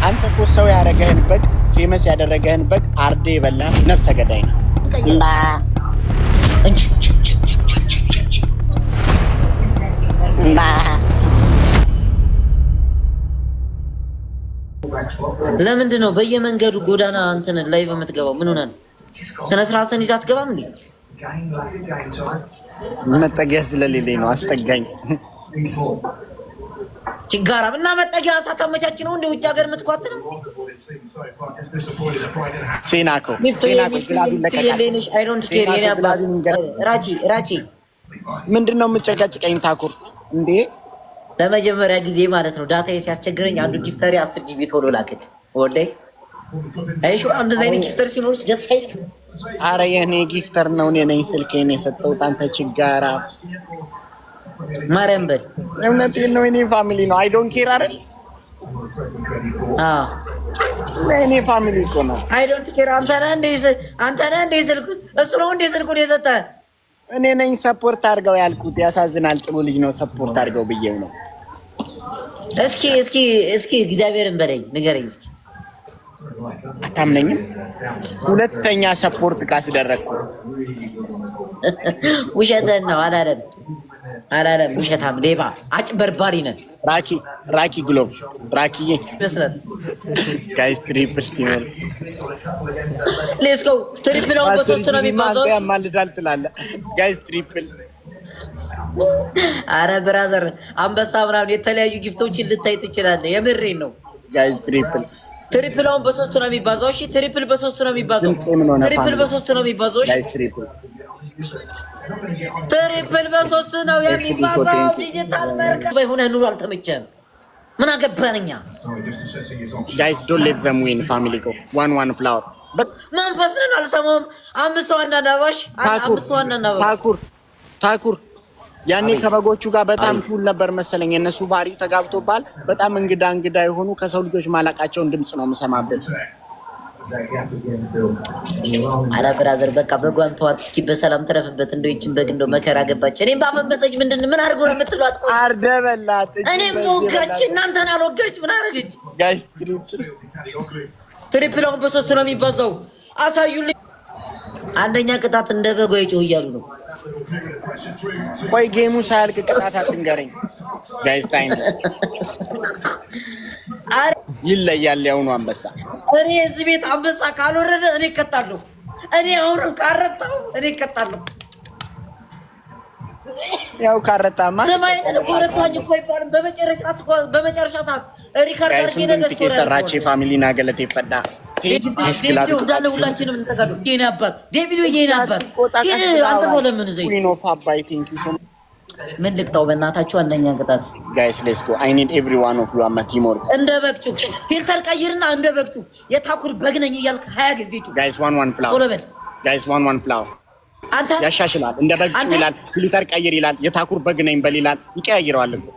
አንተ እኮ ሰው ያደረገህን በግ ፌመስ ያደረገህን በግ አርዴ የበላ ነፍሰ ገዳይ ነው። ለምንድን ነው በየመንገዱ ጎዳና እንትን ላይቭ የምትገባው? ምን ሆነህ ነው? ስነ ስርዓትን ይዘህ አትገባም እንዴ? መጠጊያ ስለሌለኝ ነው። አስጠጋኝ ችጋራም እና መጠጊያ ሳታመቻች ነው እንደ ውጭ ሀገር የምትኳት ነው። ሴናኮ ራቺ ምንድን ነው የምጨቃጭቀኝ? ታኩር እንዴ ለመጀመሪያ ጊዜ ማለት ነው ዳታ ሲያስቸግረኝ አንዱ ጊፍተሪ 10 ጂቢ ቶሎ ላክል ወዴ አይሹ አንድ ዘይኔ ጊፍተር ሲኖርሽ ደስ አይልም? አረ የኔ ጊፍተር ነው እኔ ነኝ ስልኬን የሰጠሁት አንተ ችጋራ ማርያም በል እውነቴን ነው። እኔ ፋሚሊ ነው አይ ዶንት ኬር አይደል? እኔ ፋሚሊ እኮ ነው አይ ዶንት ኬር። አንተ ነህ እንደ ስልኩ እሱ ነው እንደ ስልኩን የሰጠህ እኔ ነኝ ሰፖርት አድርገው ያልኩት። ያሳዝናል። ጥሩ ልጅ ነው ሰፖርት አድርገው ብዬው ነው። እስኪ እግዚአብሔርን በለኝ ንገረኝ እስኪ። አታምነኝም? ሁለተኛ ሰፖርት ካስደረግኩ ውሸትህን ነው። አላለም ውሸታም ሌባ አጭበርባሪ ነን። ራኪ ግሎቭ ራኪዬ ይመስላል። ጋይስ ትሪፕል ቲመር ሌትስ ጎ ትሪፕል አሁን በሶስት ነው የሚባዛው። ያማልዳል ትላለህ ጋይስ ትሪፕል። አረ ብራዘር አንበሳ ምናምን የተለያዩ ጊፍቶችን ልታይ ትችላለህ። የምሬን ነው ጋይስ ትሪፕል አሁን በሶስት ነው የሚባዛው። እሺ ትሪፕል በሶስት ነው የሚባዛው። ትሪፕል በሶስት ነው የሚባዛው። እሺ ትሪፕል በሶስት ነው የሚባዛው። ዲጂታል መርከብ ሆነ ኑሮ አልተመቸም። ምን አገባንኛ ጋይስ ዶንት ሌት ዘም ዊን ፋሚሊ ጎ 1-1 ፍላወር መንፈስን አልሰማም። አምስት ሰው አናናባሽ ታኩር ያኔ ከበጎቹ ጋር በጣም ፉል ነበር መሰለኝ። የነሱ ባህሪ ተጋብቶባል። በጣም እንግዳ የሆኑ ከሰው ልጆች ማላቃቸውን ድምጽ ነው የምሰማበት። አረ ብራዘር በቃ በጓን ተዋት እስኪ በሰላም ተረፍበት። እንደው ይችን በግ እንደው መከራ ገባች። እኔም ባፈበሰች ምን አድርጎ ነው የምትሏት? ቆይ አርደበላት እኔም ወጋች እናንተን አልወጋች። ምን አደረገች? ጋይስ ትሪፕል አሁን በሶስት ነው የሚባዛው። አሳዩልኝ። አንደኛ ቅጣት እንደ በጎ ይጮህ እያሉ ነው። ቆይ ጌሙ ሳያልቅ ቅጣት አትንገረኝ ጋይስ። ታይም ይለያል። ያውኑ አንበሳ እኔ እዚህ ቤት አንበሳ ካልወረደ እኔ እቀጣለሁ። እኔ አሁንም ካረጣው እኔ እቀጣለሁ። ያው ካረጣማ ሰማይን ወረታኝ እኮ ይባል። በመጨረሻ ሰዓት ሪካርድ አድርጌ ነገር ስቶሪ ሰራቼ ፋሚሊና ገለቴ ይፈዳ ዴቪድ እንዳለ ሁላችንም እንተጋዱ። የኔ አባት ዴቪድ የኔ አባት አንተ ለምን ዘይ ኖ ፋባይ ቴንክ ዩ ሶ ምን ልቅጣው በእናታችሁ? አንደኛ ቅጣት ጋይስ ሌትስ ጎ አይ ኒድ ኤቭሪ ዋን ኦፍ ዩ አማ ቲም ወርክ። እንደ በቅጩ ፊልተር ቀይርና እንደ በቅጩ የታኩር በግ ነኝ እያልክ 20 ጊዜ ጩ ጋይስ 1-1 ፍላወር ቶሎ በል ጋይስ 1-1 ፍላወር አንተ ያሻሽላል። እንደ በቅጩ ይላል ፊልተር ቀይር ይላል። የታኩር በግ ነኝ በል ይላል። ይቀያይረዋል እኮ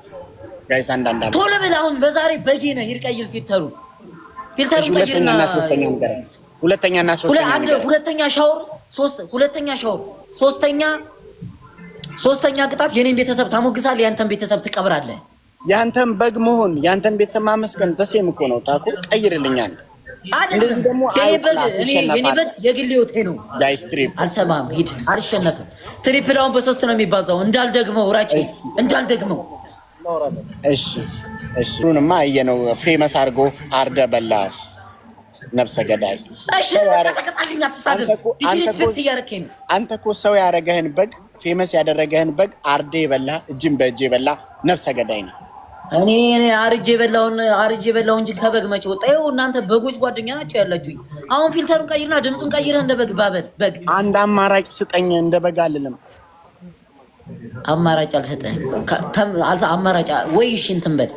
ጋይስ አንዳንድ ቶሎ በል አሁን በዛሬ በጌ ነህ ይርቀይል ፊልተሩ ቀይርና ሁለተኛና ሶስተኛ ቅጣት የኔን ቤተሰብ ታሞግሳለህ፣ ያንተን ቤተሰብ ትቀብራለህ። ያንተን በግ መሆን ያንተን ቤተሰብ ማመስገን ዘሴም እኮ ነው። ታኩ ቀይርልኛል። እንደዚህ ደግሞ የኔ በግ የግል ህይወቴ ነው። ጋይስ ትሪፕል አልሰማም። ሂድ አልሸነፍም። ትሪፕል አሁን በሶስት ነው የሚባዛው። እንዳልደግመው ራቼ እንዳልደግመው። እሺ ሁንማ አየነው ፌመስ አድርጎ አርደ በላ ነፍሰ ገዳይ። እሺ ተቀጣልኝ፣ አትሳደብ። ዲስሪስፔክት እያደረከኝ ነው። አንተ እኮ ሰው ያደረገህን በግ ፌመስ ያደረገህን በግ አርዴ በላ እጅን በእጅ በላ ነፍሰ ገዳይ ነው። እኔ አርጄ በላው እንጂ ከበግ መቼ ወጣ? ይኸው እናንተ በጎች ጓደኛ ናቸው ያላችሁኝ። አሁን ፊልተሩን ቀይርና ድምፁን ቀይረህ እንደ በግ ባበል። በግ አንድ አማራጭ ስጠኝ። እንደ በግ አልልም። አማራጭ አልሰጠህም። አማራጭ ወይ እሺ እንትን በል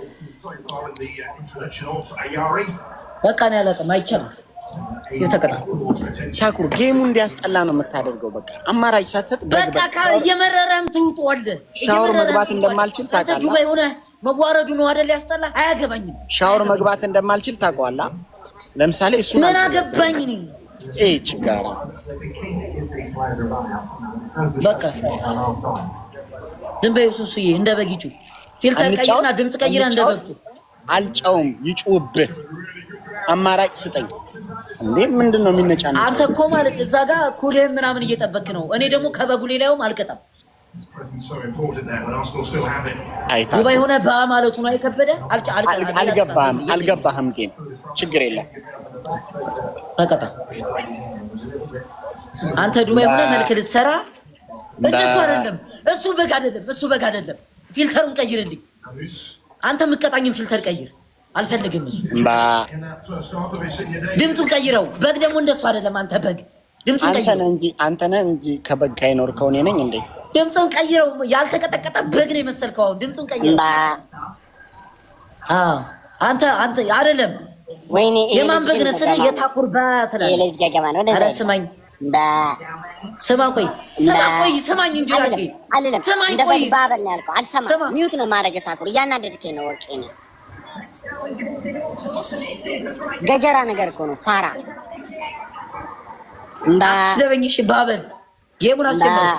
በቃ ነው ያላቀም አይቻልም። የተቀጣ ታኩር ጌሙ እንዲያስጠላ ነው የምታደርገው። በቃ አማራጭ ሳትሰጥ በቃ እየመረረም ትውጣለህ። ሻወር መግባት እንደማልችል ታውቃለህ። ዱባይ ሆነ መዋረዱ ነው አይደል? ያስጠላ። አያገባኝም። ሻወር መግባት እንደማልችል ታውቀዋለህ። ለምሳሌ እሱ ምን አገባኝ ነው ችጋራ። በቃ ዝም በይው ሱሱዬ። እንደ በጊቹ ፊልተር ቀይርና ድምጽ ቀይራ እንደ በጊቹ አልጨውም ይጩብህ አማራጭ ስጠኝ እንዴ ምንድነው የሚነጫነው አንተ እኮ ማለት እዛ ጋር ኩልህን ምናምን እየጠበክ ነው እኔ ደግሞ ከበጉ ሌላውም አልቀጣም ዱባይ ሆነ በማለቱ ነው የከበደ አልገባህም ግን ችግር የለም ተቀጣ አንተ ዱባይ ሆነ መልክ ልትሰራ እንደሱ አይደለም እሱ በግ አይደለም ፊልተሩን ቀይርልኝ አንተ ምቀጣኝም ፊልተር ቀይር አልፈልግም እሱ ድምፁን ቀይረው በግ ደግሞ እንደሱ አይደለም አንተ በግ ድምፁን ቀይረው አንተ ነህ እንጂ ከበግ ካይኖርከው እኔ ነኝ እንዴ ድምፁን ቀይረው ያልተቀጠቀጠ በግ ነው የመሰልከው አሁን ድምፁን ቀይረው አንተ አይደለም ወይኔ የማን በግ ነህ ስለ የታኩር ባትላ የልጅ ገገማ ነው ኧረ ስማኝ ስማኝ እንጂ ራቂ አይደለም ስማኝ እንደ ቆይ ባበል ነው ያልከው አልሰማም ሚውት ነው ማረግ ታኩር እያናደድከኝ ነው ወርቄ ነው ገጀራ ነገር እኮ ነው ፋራ አትስደበኝ እሺ ባበል ጌሙን አስጀምረው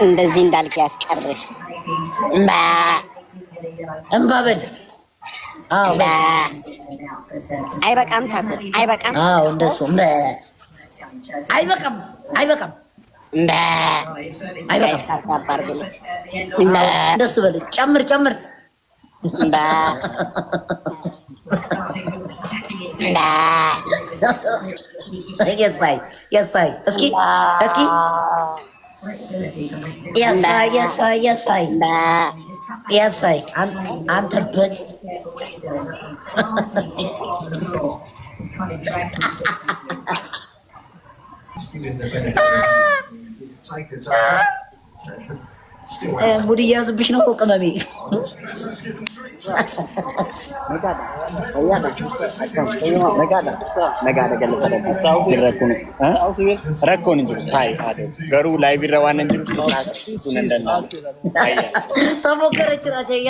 እንደዚህ እንዳልክ ያስቀርህ እምባበል አይበቃም ታኩ አይበቃም እንደሱ አይበቃም እንደሱ በል ጨምር የሳይ እስኪ የሳይ አንተ በግ ሙድ እያዝብሽ ነው ቅመሜ ተሞከረች ራጀያ